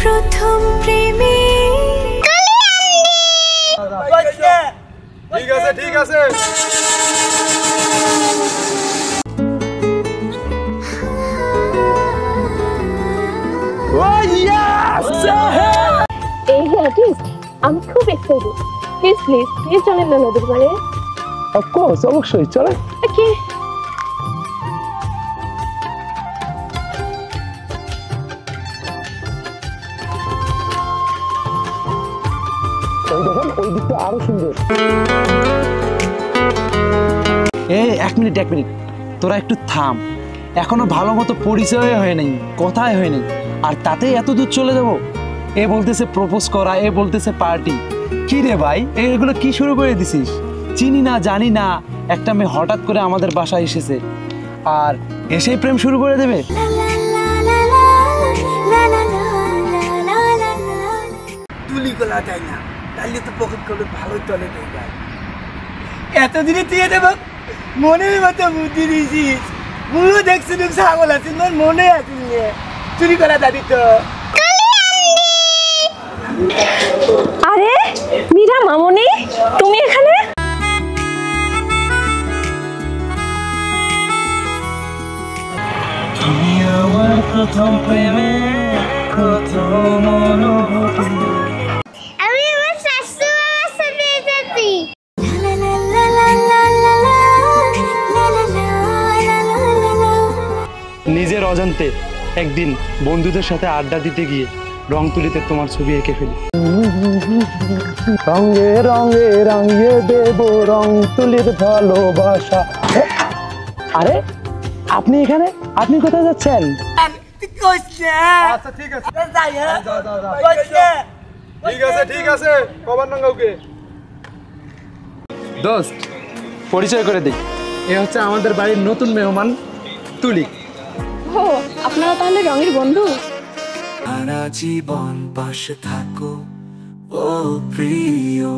প্রথম প্রেমে। ঠিক আছে ঠিক আছে। এই যে আর্টিস্ট, আমি খুব এক্সাইটেড। প্লিজ প্লিজ প্লিজ চলেন না নদীর পাড়ে। অফকোর্স, অবশ্যই চলে। ওকে। ওই দেখেন, ওই দিকটা আরো সুন্দর। এই এক মিনিট তোরা একটু থাম। এখনো ভালো মতো পরিচয় হয় নাই, কথাই হয় নাই, আর তাতেই এত দূর চলে যাব। এ বলতেছে প্রপোজ করা, এ বলতেছে পার্টি। কি রে ভাই, এগুলো কি শুরু করে দিছিস? চিনি না জানি না, একটা মেয়ে হঠাৎ করে আমাদের বাসায় এসেছে আর এসেই প্রেম শুরু করে দেবে। তুলি গলা তাই না, তাহলে তো পকেট করলে ভালোই চলে দেয়। এতদিনে তুই দেব মনের মতো বুদ্ধি দিয়েছিস। মুলো দেখছি তুই ছাগল আছিস, তোর মনে আছে চুরি করা দাবি তো। আরে মীরা মামনি, তুমি এখানে? তুমি আমার প্রথম প্রেমে প্রথম অনুভূতি। আমি আমার শাশু মামার সাথে এসেছি। নিজের অজান্তে একদিন বন্ধুদের সাথে আড্ডা দিতে গিয়ে রং তুলিতে তোমার ছবি এঁকে ফেলি। রঙে রঙে রঙিয়ে দেব রং তুলির ভালোবাসা। আরে আপনি এখানে? আপনি কোথায় যাচ্ছেন? আচ্ছা ঠিক আছে, ঠিক আছে ঠিক আছে। কবার না কাউকে দোস্ত, পরিচয় করে দিই, এ হচ্ছে আমাদের বাড়ির নতুন মেহমান তুলি। ও, আপনারা তাহলে রঙের বন্ধু? সারা জীবন পাশে থাকো ও প্রিয়।